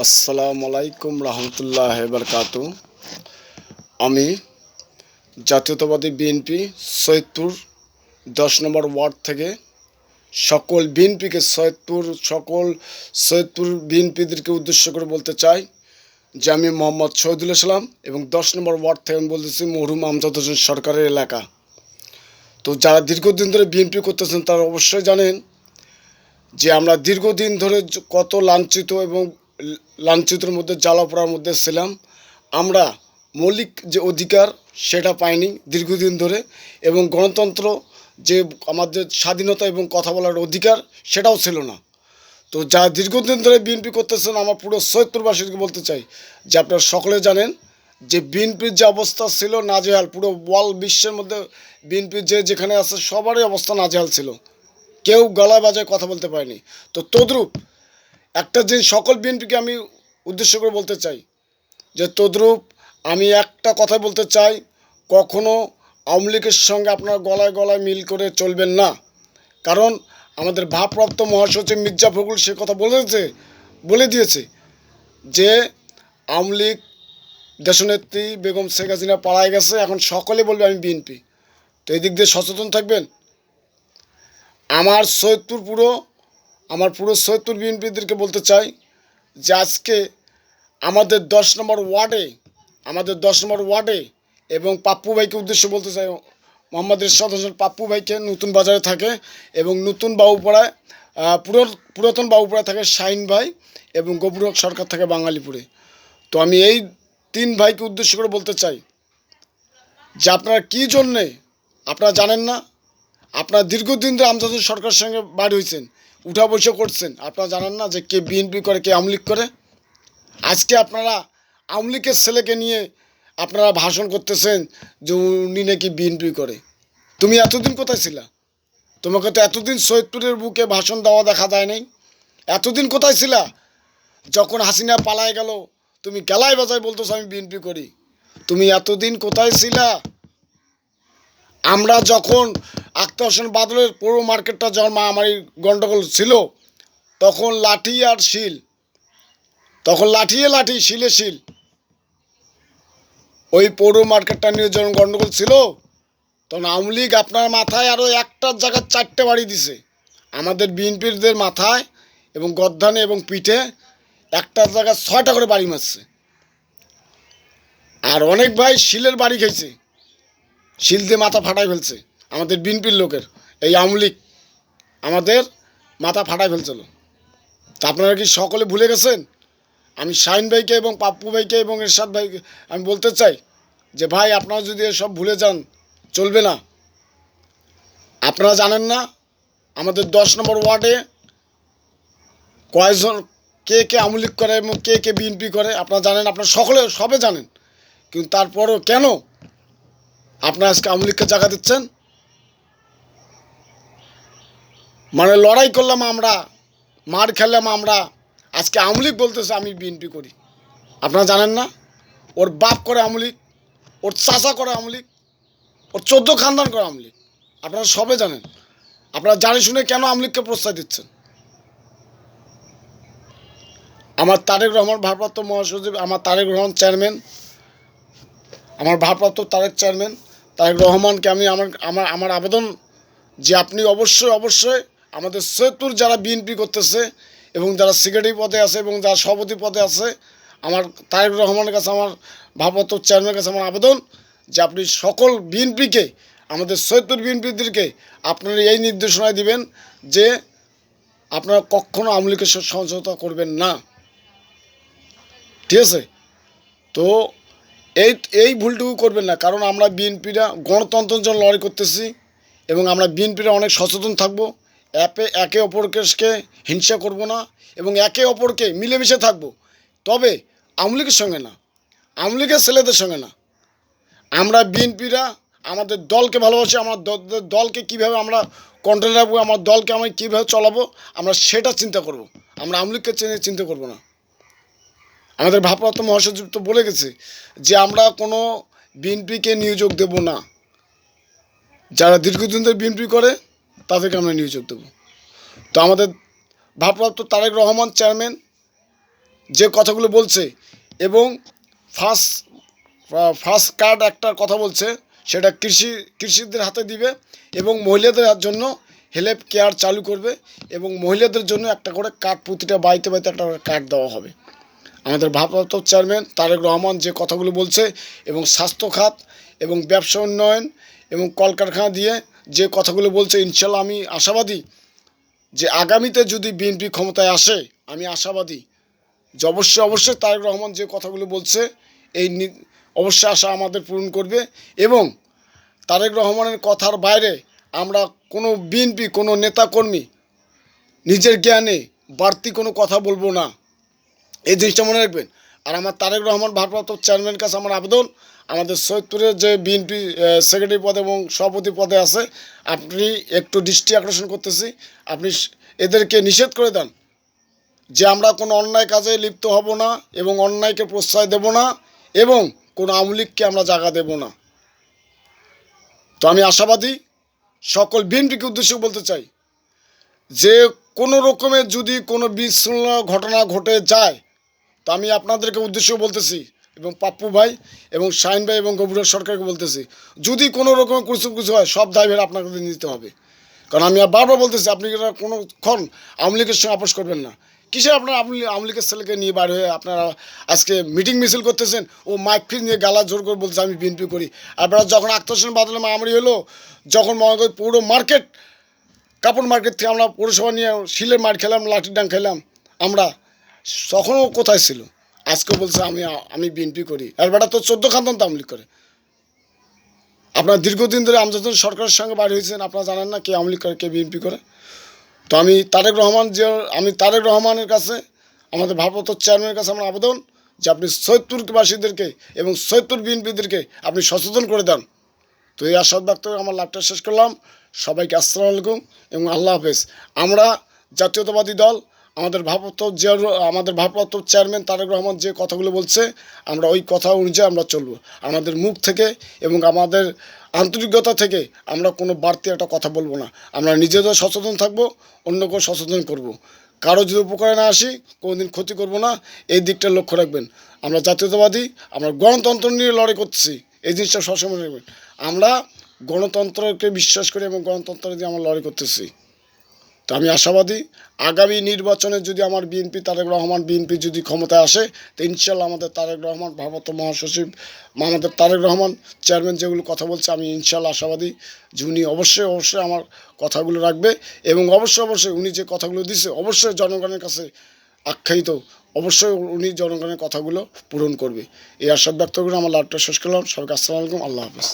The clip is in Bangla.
আসসালামু আলাইকুম রহমতুল্লাহ বারকাতু। আমি জাতীয়তাবাদী বিএনপি সৈয়দপুর 10 নম্বর ওয়ার্ড থেকে সকল বিএনপিকে সৈয়দপুর বিএনপিদেরকে উদ্দেশ্য করে বলতে চাই যে আমি মোহাম্মদ শহীদুল ইসলাম এবং 10 নম্বর ওয়ার্ড থেকে আমি বলতেছি মরহুম আমজাদ হোসেন সরকারের এলাকা। তো যারা দীর্ঘদিন ধরে বিএনপি করতেছেন তারা অবশ্যই জানেন যে আমরা দীর্ঘদিন ধরে কত লাঞ্ছিত এবং লাঞ্ছিতের মধ্যে জ্বালাপোড়ার মধ্যে ছিলাম। আমরা মৌলিক যে অধিকার সেটা পাইনি দীর্ঘদিন ধরে, এবং গণতন্ত্র যে আমাদের স্বাধীনতা এবং কথা বলার অধিকার সেটাও ছিল না। তো যারা দীর্ঘদিন ধরে বিএনপি করতেছেন আমার পুরো সৈয়দপুরবাসীকে বলতে চাই যে আপনারা সকলে জানেন যে বিএনপির যে অবস্থা ছিল নাজেহাল, পুরো ওয়ার্ল্ড বিশ্বের মধ্যে বিএনপির যেখানে আছে সবারই অবস্থা নাজেহাল ছিল, কেউ গলায় বাজায় কথা বলতে পারেনি। তো তদ্রূপ একটা জিনিস সকল বিএনপিকে আমি উদ্দেশ্য করে বলতে চাই যে তদ্রূপ আমি একটা কথা বলতে চাই, কখনো আওয়ামী লীগের সঙ্গে আপনারা গলায় গলায় মিল করে চলবেন না। কারণ আমাদের ভারপ্রাপ্ত মহাসচিব মির্জা ফখরুল সে কথা বলে দিয়েছে যে আওয়ামী লীগ দেশনেত্রী বেগম শেখ হাসিনা পালায় গেছে, এখন সকলে বলবে আমি বিএনপি। তো এই দিক দিয়ে সচেতন থাকবেন। আমার পুরো সৈয়দপুর বিএনপিদেরকে বলতে চাই যে আজকে আমাদের 10 নম্বর ওয়ার্ডে এবং পাপ্পু ভাইকে উদ্দেশ্য বলতে চাই, মোহাম্মদ এরশাদ হোসেন পাপ্পু ভাইকে নতুন বাজারে থাকে এবং নতুন বাবুপাড়ায় পুরাতন বাবুপাড়ায় থাকে শাহিন ভাই এবং গফুর হক সরকার থাকে বাঙালিপুরে। তো আমি এই 3 ভাইকে উদ্দেশ্য করে বলতে চাই যে আপনারা কী জন্যে আপনারা জানেন না, আপনারা দীর্ঘদিন ধরে আমজাদ হোসেন সরকারের সঙ্গে বাড়ি হয়েছেন, উঠা বসে করছেন, আপনারা জানেন না যে কে বিএনপি করে কে আওয়ামী লীগ করে। আজকে আপনারা আওয়ামী লীগের ছেলেকে নিয়ে আপনারা ভাষণ করতেছেন যে উনি নাকি বিএনপি করে। তুমি এতদিন কোথায় ছিলা? তোমাকে তো এতদিন সৈয়দপুরের বুকে ভাষণ দেওয়া দেখা যায় নাই। এতদিন কোথায় ছিলা? যখন হাসিনা পালায় গেল তুমি গেলায় বাজায় বলতেছো আমি বিএনপি করি। তুমি এতদিন কোথায় ছিলা? আমরা যখন আখতার হোসেন বাদলের পৌর মার্কেটটা যখন মারামারি গণ্ডগোল ছিল তখন লাঠি আর শিল, তখন লাঠি শিলে শিল, ওই পৌর মার্কেটটা নিয়ে যখন গণ্ডগোল ছিল তখন আওয়ামী লীগ আপনার মাথায় আরও একটার জায়গায় 4টে বাড়ি দিছে, আমাদের বিএনপিদের মাথায় এবং গদ্দানে এবং পিঠে একটার জায়গায় 6টা করে বাড়ি মারছে। আর অনেক ভাই শিলের বাড়ি খেয়েছে, শিল দিয়ে মাথা ফাটাই ফেলছে আমাদের বিএনপির লোকের। এই আওয়ামী লীগ আমাদের মাথা ফাটাই ফেলছিল। তা আপনারা কি সকলে ভুলে গেছেন? আমি শাহিন ভাইকে এবং পাপ্পু ভাইকে এবং এরশাদ ভাইকে আমি বলতে চাই যে ভাই আপনারা যদি এসব ভুলে যান চলবে না। আপনারা জানেন না আমাদের 10 নম্বর ওয়ার্ডে কয়েকজন কে আওয়ামী লীগ করে এবং কে বিএনপি করে আপনারা জানেন, আপনারা সবে জানেন, কিন্তু তারপরও কেন আপনারা আজকে আওয়ামী লীগকে জায়গা দিচ্ছেন? মানে লড়াই করলাম আমরা, মার খেললাম আমরা, আজকে আওয়ামী লীগ বলতেছে আমি বিএনপি করি। আপনারা জানেন না ওর বাপ করে আওয়ামী লীগ, ওর চাচা করে আওয়ামী লীগ, ওর 14 খানদান করে আওয়ামী লীগ। আপনারা সবে জানেন, আপনারা জানি শুনে কেন আওয়ামী লীগকে প্রশ্রয় দিচ্ছেন? আমার তারেক রহমান ভারপ্রাপ্ত মহাসচিব, আমার তারেক রহমান চেয়ারম্যান, আমার ভারপ্রাপ্ত চেয়ারম্যান তারেক রহমানকে আমি আমার আবেদন যে আপনি অবশ্যই আমাদের সৈয়দপুর যারা বিএনপি করতেছে এবং যারা সেক্রেটারি পদে আছে এবং যারা সভাপতি পদে আছে, আমার তারেক রহমানের কাছে, আমার ভারপ্রাপ্ত চেয়ারম্যানের কাছে আমার আবেদন যে আপনি সকল বিএনপিকে, আমাদের সৈয়দপুর বিএনপিদেরকে আপনারা এই নির্দেশনা দিবেন যে আপনারা কখনো আওয়ামী লীগের সাথে সমঝোতা করবেন না, ঠিক আছে? তো এই ভুলটুকু করবেন না, কারণ আমরা বিএনপিরা গণতন্ত্রের জন্য লড়াই করতেছি এবং আমরা বিএনপিরা অনেক সচেতন থাকবো। একে অপরকে হিংসা করব না এবং একে অপরকে মিলেমিশে থাকবো, তবে আওয়ামী লীগের সঙ্গে না, আওয়ামী লীগের ছেলেদের সঙ্গে না। আমরা বিএনপিরা আমাদের দলকে ভালোবাসি, আমার দলকে কীভাবে আমরা কন্ট্রোল রাখবো, আমার দলকে আমি কীভাবে চলাবো আমরা সেটা চিন্তা করব, আমরা আওয়ামী লীগকে চিন্তা করবো না। আমাদের ভারপ্রাপ্ত মহাসচিব তো বলে গেছে যে আমরা কোনো বিএনপিকে নিয়োগ দেব না, যারা দীর্ঘদিন ধরে বিএনপি করে তাদেরকে আমরা নিয়োগ দেব। তো আমাদের ভারপ্রাপ্ত তারেক রহমান চেয়ারম্যান যে কথাগুলো বলছে এবং ফার্স্ট ফার্স্ট কার্ড একটা কথা বলছে, সেটা কৃষিদের হাতে দিবে এবং মহিলাদের জন্য হেল্প কেয়ার চালু করবে এবং মহিলাদের জন্য একটা করে কার্ড প্রতিটা বাড়িতে বাড়িতে একটা করে কার্ড দেওয়া হবে। আমাদের ভারপ্রাপ্ত চেয়ারম্যান তারেক রহমান যে কথাগুলো বলছে এবং স্বাস্থ্য খাত এবং ব্যবসা উন্নয়ন এবং কলকারখানা দিয়ে যে কথাগুলো বলছে, ইনশাল্লাহ আমি আশাবাদী যে আগামীতে যদি বিএনপি ক্ষমতায় আসে, আমি আশাবাদী যে অবশ্যই তারেক রহমান যে কথাগুলো বলছে এই অবশ্যই আশা আমাদের পূরণ করবে। এবং তারেক রহমানের কথার বাইরে আমরা কোনো বিএনপি কোনো নেতাকর্মী নিজের জ্ঞানে বাড়তি কোনো কথা বলবো না, এই জিনিসটা মনে রাখবেন। আর আমার তারেক রহমান ভারপ্রাপ্ত চেয়ারম্যানের কাছে আমার আবেদন, আমাদের সৈয়দপুরের যে বিএনপি সেক্রেটারি পদে এবং সভাপতি পদে আছে, আপনি একটু দৃষ্টি আকর্ষণ করতেছি, আপনি এদেরকে নিষেধ করে দেন যে আমরা কোনো অন্যায় কাজে লিপ্ত হব না এবং অন্যায়কে প্রশ্রয় দেব না এবং কোনো আওয়ামী লীগকে আমরা জায়গা দেব না। তো আমি আশাবাদী, সকল বিএনপিকে উদ্দেশ্য বলতে চাই যে কোনো রকমের যদি কোনো বিশৃঙ্খলা ঘটনা ঘটে যায়, তো আমি আপনাদেরকে উদ্দেশ্য বলতেছি এবং পাপ্পু ভাই এবং শাহিন ভাই এবং গভীর সরকারকে বলতেছি, যদি কোনো রকমের কিছু হয় সব দায়ভার আপনাকে নিতে হবে। কারণ আমি বারবার বলতেছি, আপনি কোনোক্ষণ আওয়ামী লীগের সঙ্গে আপোষ করবেন না। কিসের আপনারা আওয়ামী লীগের ছেলেকে নিয়ে বার হয়ে আপনারা আজকে মিটিং মিছিল করতেছেন, ও মাইক ফির নিয়ে গালা জোর করে বলতেছে আমি বিএনপি করি। আপনারা যখন আক্তার হোসেন বাদলে মারামারি হলো, যখন মহানগর পৌর মার্কেট কাপড় মার্কেট থেকে আমরা পৌরসভা নিয়ে শিলের মার খেলাম, লাঠির ডাং খেলাম, আমরা তখনও কোথায় ছিল? আজকে বলছে আমি বিএনপি করি। আর বেটা তো 14 খানদান তো আওয়ামী লীগ করে। আপনারা দীর্ঘদিন ধরে আমজাদ সরকারের সঙ্গে বাড়ি হয়েছেন, আপনারা জানেন না কে আওয়ামী লীগ করে কে বিএনপি করে। তো আমি তারেক রহমানের কাছে, আমাদের ভারপ্রাপ্ত চেয়ারম্যানের কাছে আমার আবেদন যে আপনি সৈয়দপুরবাসীদেরকে এবং সৈয়দপুর বিএনপিদেরকে আপনি সচেতন করে দেন। তো এই আশা ব্যক্ত করে আমার লাভটা শেষ করলাম। সবাইকে আসসালামু আলাইকুম এবং আল্লাহ হাফেজ। আমরা জাতীয়তাবাদী দল, আমাদের ভারপ্রাপ্ত চেয়ারম্যান তারেক রহমান যে কথাগুলো বলছে, আমরা ওই কথা অনুযায়ী আমরা চলবো। আমাদের মুখ থেকে এবং আমাদের আন্তরিকতা থেকে আমরা কোনো বাড়তি একটা কথা বলবো না। আমরা নিজেদের সচেতন থাকবো, অন্যকেও সচেতন করব। কারো যদি উপকারে না আসি, কোনোদিন ক্ষতি করব না, এই দিকটা লক্ষ্য রাখবেন। আমরা জাতীয়তাবাদী, আমরা গণতন্ত্র নিয়ে লড়াই করতেছি, এই জিনিসটা সবসময় রাখবেন। আমরা গণতন্ত্রকে বিশ্বাস করি এবং গণতন্ত্র দিয়ে আমরা লড়াই করতেছি। তো আমি আশাবাদী আগামী নির্বাচনে যদি আমার তারেক রহমান বিএনপি যদি ক্ষমতায় আসে, তো ইনশাল্লাহ আমাদের তারেক রহমান ভারপ্রাপ্ত মহাসচিব আমাদের তারেক রহমান চেয়ারম্যান যেগুলো কথা বলছে, আমি ইনশাল্লাহ আশাবাদী যে উনি অবশ্যই আমার কথাগুলো রাখবে এবং অবশ্যই উনি যে কথাগুলো দিচ্ছে অবশ্যই জনগণের কাছে আখ্যায়িত, অবশ্যই উনি জনগণের কথাগুলো পূরণ করবে। এই আশা ব্যক্ত করে আমার লাভটা শেষ করলাম। সবাইকে আসসালামু আলাইকুম, আল্লাহ হাফেজ।